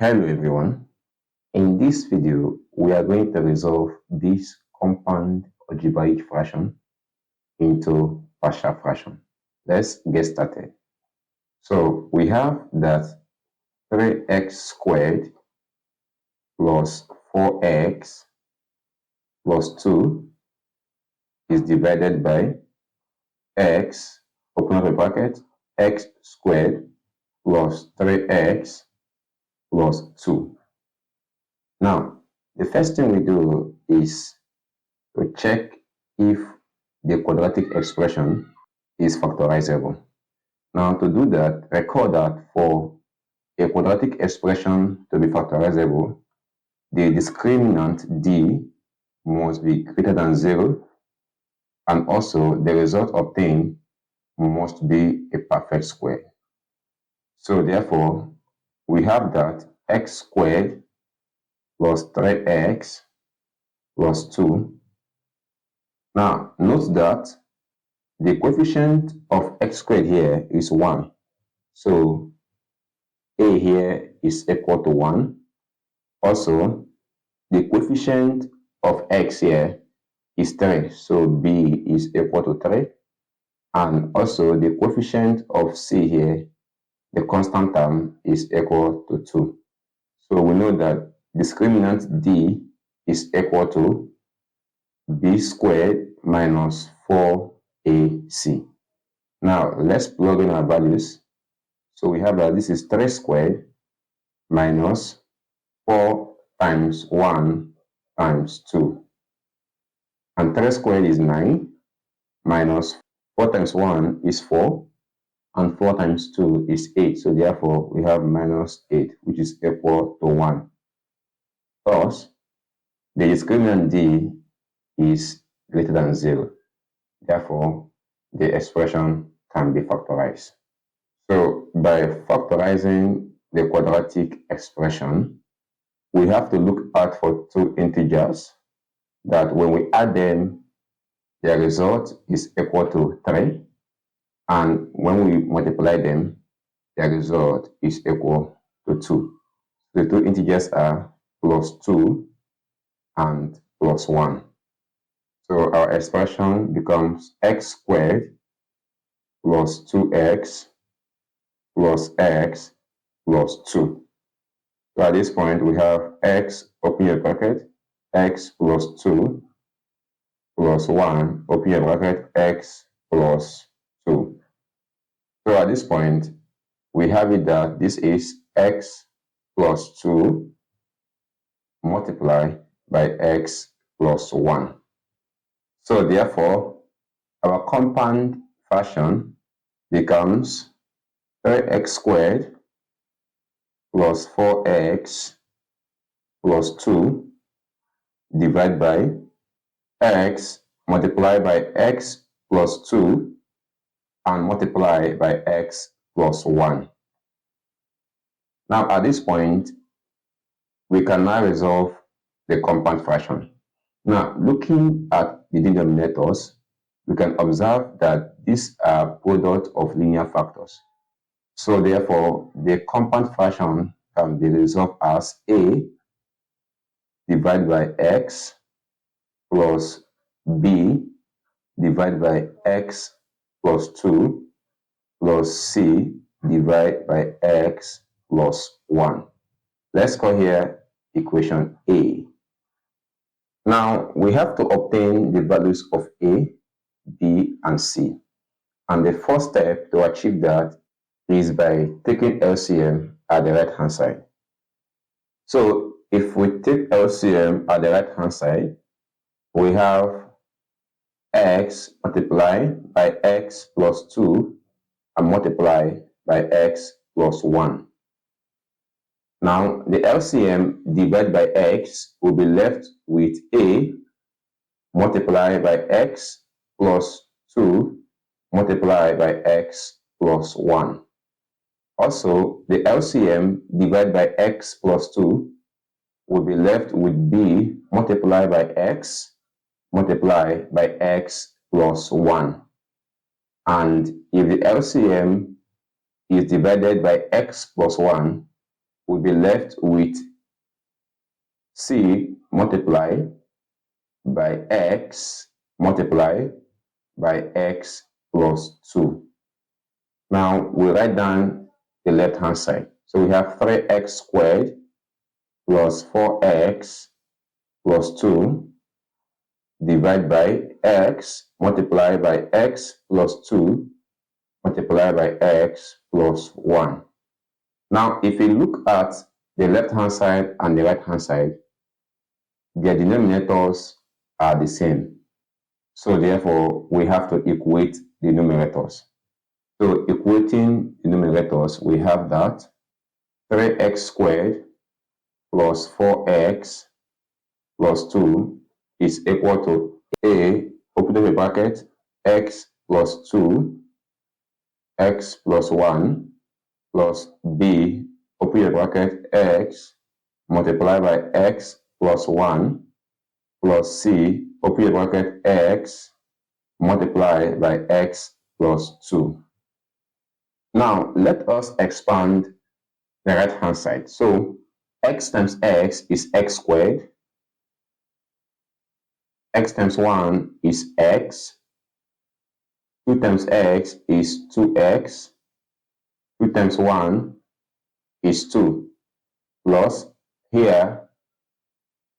Hello everyone. In this video, we are going to resolve this compound algebraic fraction into partial fraction. Let's get started. So we have that 3x squared plus 4x plus 2 is divided by x, open up a bracket, x squared plus 3x plus 2. Now, the first thing we do is to check if the quadratic expression is factorizable. Now, to do that, recall that for a quadratic expression to be factorizable, the discriminant d must be greater than 0, and also the result obtained must be a perfect square. So therefore, we have that x squared plus 3x plus 2. Now, note that the coefficient of x squared here is 1. So, a here is equal to 1. Also, the coefficient of x here is 3. So, b is equal to 3. And also, the coefficient of c here, the constant term, is equal to 2. So, we know that discriminant d is equal to b squared minus 4ac. Now, let's plug in our values. So we have that this is 3 squared minus 4 times 1 times 2. And 3 squared is 9 minus 4 times 1 is 4. And 4 times 2 is 8. So therefore, we have minus 8, which is equal to 1. Thus, the discriminant d is greater than 0. Therefore, the expression can be factorized. So, by factorizing the quadratic expression, we have to look out for two integers that when we add them, their result is equal to 3. And when we multiply them, their result is equal to 2. The two integers are plus 2 and plus 1. So our expression becomes x squared plus 2x plus x plus 2. So at this point, we have x, open your bracket, x plus 2 plus 1, open your bracket, x plus 2. So at this point, we have it that this is x plus 2 multiplied by x plus 1. So therefore, our compound fraction becomes 3x squared plus 4x plus 2 divided by x multiplied by x plus 2 and multiplied by x plus 1. Now at this point, we can now resolve the compound fraction. Now, looking at the denominators, we can observe that these are product of linear factors. So therefore, the compound fraction can be resolved as a divided by x plus b divided by x plus 2 plus c divided by x plus 1. Let's call here equation A. Now, we have to obtain the values of A, B, and C. And the first step to achieve that is by taking LCM at the right-hand side. So, if we take LCM at the right-hand side, we have x multiplied by x plus 2 and multiplied by x plus 1. Now, the LCM divided by x will be left with a multiplied by x plus 2 multiplied by x plus 1. Also, the LCM divided by x plus 2 will be left with b multiplied by x multiplied by x plus 1. And if the LCM is divided by x plus 1, we'll be left with c multiplied by x multiplied by x plus 2. Now we write down the left hand side. So we have 3x squared plus 4x plus 2 divided by x multiplied by x plus 2 multiplied by x plus 1. Now if you look at the left hand side and the right hand side, their denominators are the same. So therefore, we have to equate the numerators. So equating the numerators, we have that 3x squared plus 4x plus 2 is equal to a, open up a bracket, x plus 2, x plus 1, plus b, open a bracket, x multiplied by x plus 1, plus c, open a bracket, x multiplied by x plus 2. Now, let us expand the right hand side. So, x times x is x squared. X times 1 is x. 2 times x is 2x. 2 times 1 is 2. Plus, here,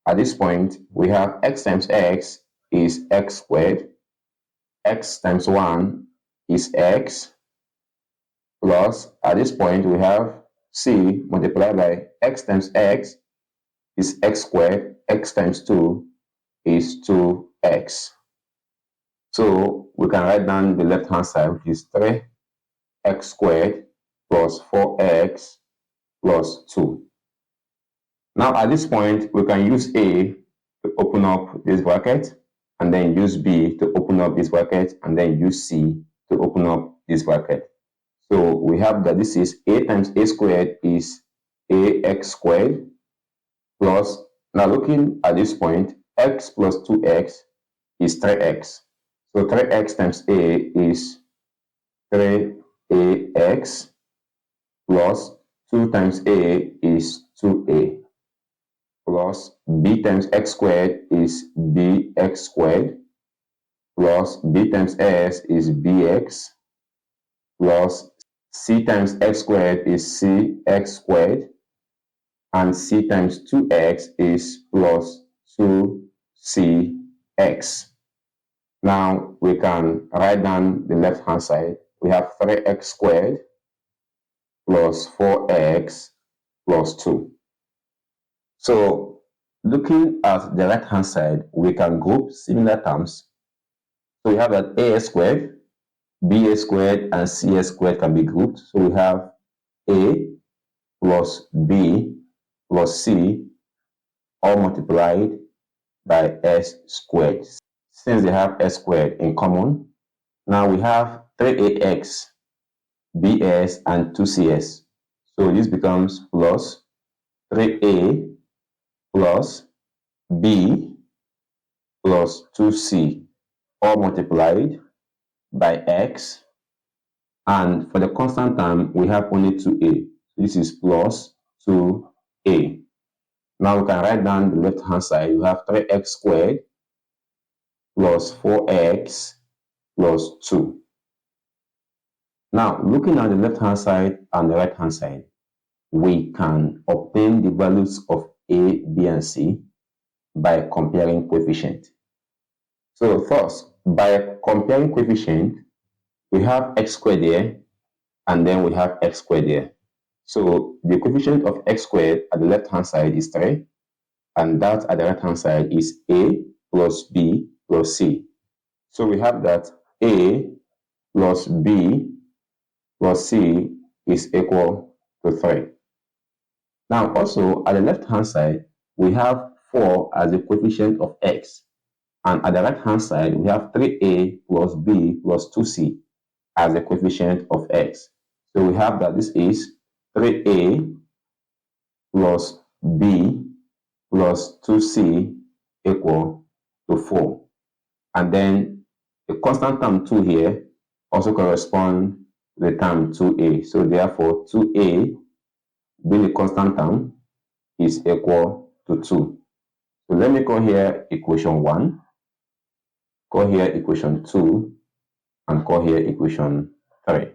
at this point, we have x times x is x squared. X times 1 is x. Plus, at this point, we have c multiplied by x times x is x squared. X times 2 is 2x. So we can write down the left hand side, which is 3x squared plus 4x plus 2. Now at this point, we can use a to open up this bracket, and then use b to open up this bracket, and then use c to open up this bracket. So we have that this is a times a squared is ax squared plus, now looking at this point, x plus 2x is 3x. So 3x times a is 3ax plus 2 times a is 2a plus b times x squared is bx squared plus b times s is bx plus c times x squared is cx squared, and c times 2x is plus 2cx. Now we can write down the left hand side. We have 3x squared plus 4x plus 2. So looking at the right hand side, we can group similar terms. So we have that ax squared, b squared, and c squared can be grouped. So we have a plus b plus c all multiplied by s squared. Since they have s squared in common, now we have 3ax, bs, and 2cs. So this becomes plus 3a plus b plus 2c all multiplied by x, and for the constant term we have only 2a. This is plus 2a. Now we can write down the left hand side. You have 3x squared plus 4x plus 2. Now looking at the left hand side and the right hand side, we can obtain the values of a, b, and c by comparing coefficient. So first, by comparing coefficient, we have x squared here, and then we have x squared here. So the coefficient of x squared at the left hand side is 3, and that at the right hand side is a plus b plus c. So we have that a plus b plus c is equal to 3. Now also at the left hand side, we have 4 as the coefficient of x, and at the right hand side, we have 3a plus b plus 2c as the coefficient of x. So we have that this is 3a plus b plus 2c equal to 4. And then the constant term 2 here also corresponds to the term 2a. So therefore 2a being a constant term, is equal to 2. So let me call here equation 1, call here equation 2, and call here equation 3.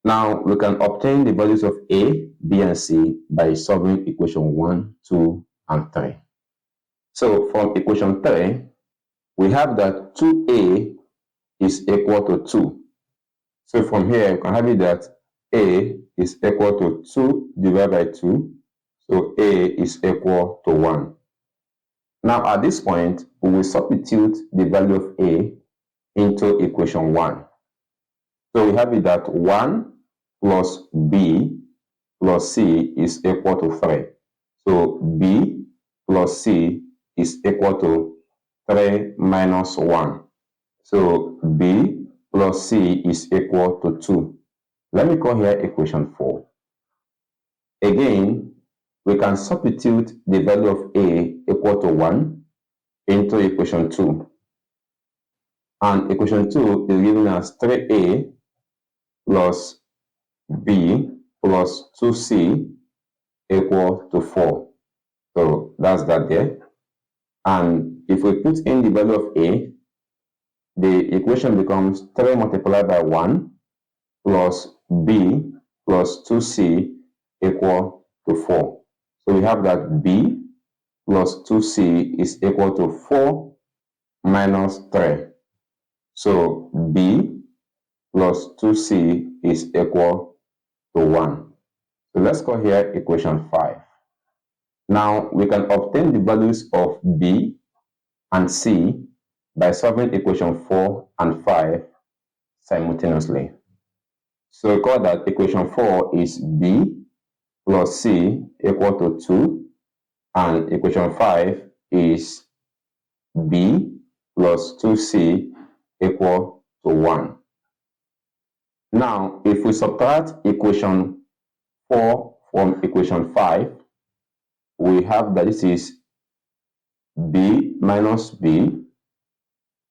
Now we can obtain the values of A, B, and C by solving equation 1, 2, and 3. So from equation 3, we have that 2A is equal to 2. So from here, you can have it that A is equal to 2 divided by 2. So A is equal to 1. Now at this point, we will substitute the value of A into equation 1. So we have it that 1 plus B plus C is equal to 3. So B plus C is equal to 3 minus 1. So B plus C is equal to 2. Let me call here equation 4. Again, we can substitute the value of A equal to 1 into equation 2. And equation 2 is given as 3A plus B plus 2C equal to 4. So that's that there. And if we put in the value of A, the equation becomes 3 multiplied by 1 plus B plus 2C equal to 4. So we have that B plus 2C is equal to 4 minus 3. So B plus 2C is equal to 1. So let's call here equation 5. Now we can obtain the values of B and C by solving equation 4 and 5 simultaneously. So recall that equation 4 is B plus C equal to 2, and equation 5 is B plus 2C equal to 1. Now, if we subtract equation 4 from equation 5, we have that this is B minus B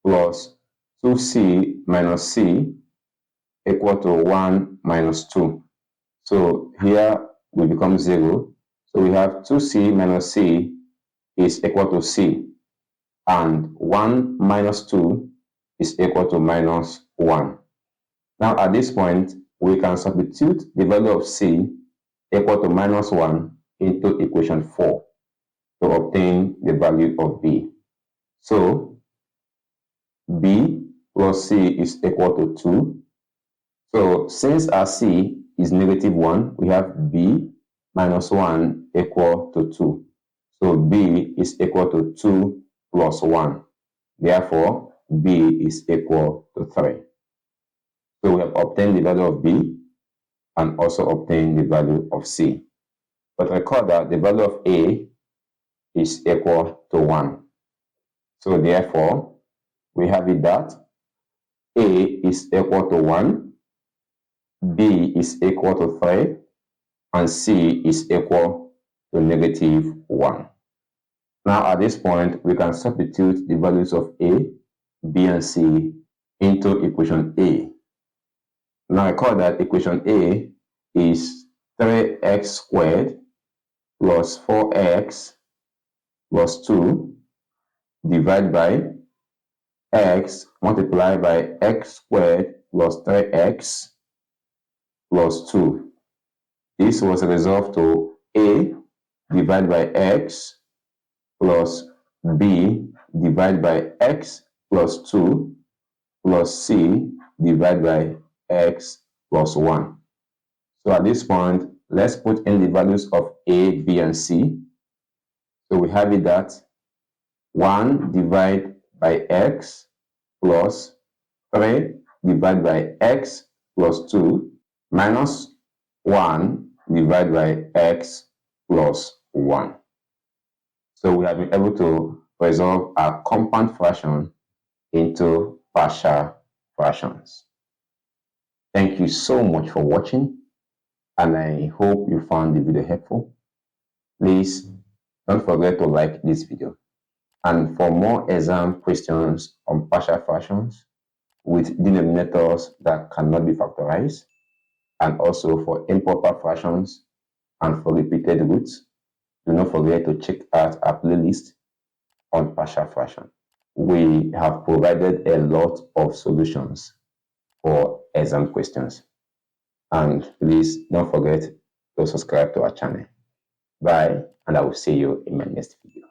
plus 2C minus C equal to 1 minus 2. So here will become 0. So we have 2C minus C is equal to C, and 1 minus 2 is equal to minus 1. Now at this point, we can substitute the value of C equal to minus 1 into equation 4 to obtain the value of B. So B plus C is equal to 2. So since our C is negative 1, we have B minus 1 equal to 2. So B is equal to 2 plus 1. Therefore, B is equal to 3. So we have obtained the value of B and also obtained the value of C. But recall that the value of A is equal to 1. So therefore, we have it that A is equal to 1, B is equal to 3, and C is equal to negative 1. Now at this point, we can substitute the values of A, B, and C into equation A. Now recall that equation A is 3x squared plus 4x plus 2 divided by x multiplied by x squared plus 3x plus 2. This was resolved to A divided by x plus B divided by x plus 2 plus C divided by x plus 1. So at this point, let's put in the values of A, B, and C. So we have it that 1 divided by x plus 3 divided by x plus 2 minus 1 divided by x plus 1. So we have been able to resolve our compound fraction into partial fractions. Thank you so much for watching, and I hope you found the video helpful. Please don't forget to like this video. And for more exam questions on partial fractions with denominators that cannot be factorized, and also for improper fractions And for repeated roots, do not forget to check out our playlist on partial fraction. We have provided a lot of solutions for exam questions. And please don't forget to subscribe to our channel. Bye, and I will see you in my next video.